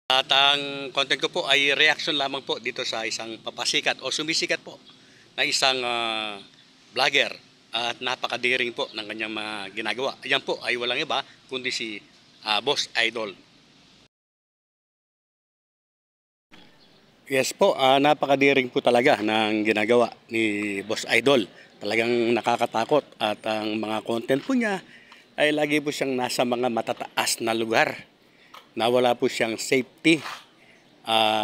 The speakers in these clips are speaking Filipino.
At ang content ko po ay reaction lamang po dito sa isang papasikat o sumisikat po na isang vlogger at napakadiring po ng kanyang mga ginagawa. Ayan po ay walang iba kundi si Boss Idol. Yes po, napakadiring po talaga ng ginagawa ni Boss Idol. Talagang nakakatakot at ang mga content po niya ay lagi po siyang nasa mga matataas na lugar na wala po siyang safety.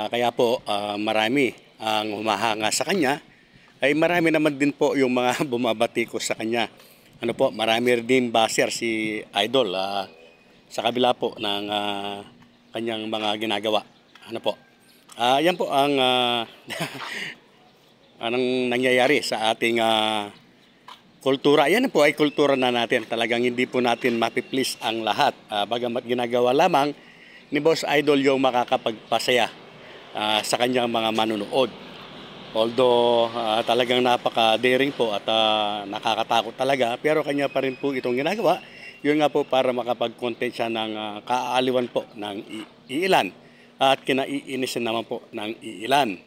Kaya po marami ang humahanga sa kanya. Ay marami naman din po yung mga bumabati ko sa kanya. Ano po, marami din baser si Idol sa kabila po ng kanyang mga ginagawa. Ano po? Yan po ang anong nangyayari sa ating kultura. Yan po ay kultura na natin. Talagang hindi po natin mapiplease ang lahat. Bagamat ginagawa lamang ni Boss Idol yung makakapagpasaya sa kanyang mga manunood. Although talagang napaka-daring po at nakakatakot talaga, pero kanya pa rin po itong ginagawa. Yun nga po para makapag-content siya ng kaaaliwan po ng iilan at kinaiinisin naman po ng iilan.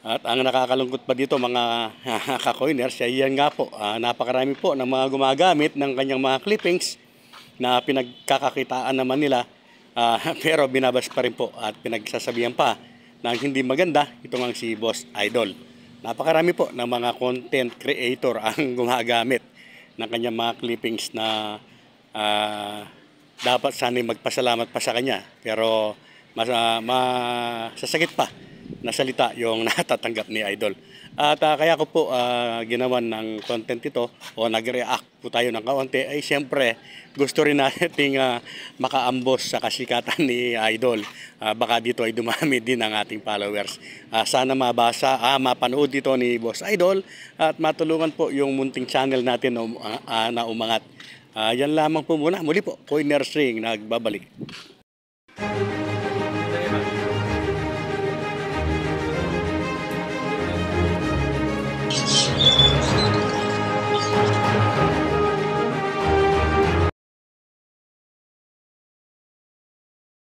At ang nakakalungkot pa dito mga ka-coiners, yan nga po, napakarami po ng mga gumagamit ng kanyang mga clippings na pinagkakakitaan naman nila, pero binabas pa rin po at pinagsasabihan pa na hindi maganda ito nga si Boss Idol. Napakarami po ng mga content creator ang gumagamit ng kanyang mga clippings na dapat sana'y magpasalamat pa sa kanya, pero masasakit pa na salita yung natatanggap ni Idol. At kaya ko po ginawan ng content ito o nag-react po tayo ng kaunti ay siyempre gusto rin natin makaambos sa kasikatan ni Idol. Baka dito ay dumami din ang ating followers. Sana mapanood dito ni Boss Idol at matulungan po yung munting channel natin na umangat. Yan lamang po muna. Muli po, Coiners Ring nagbabalik.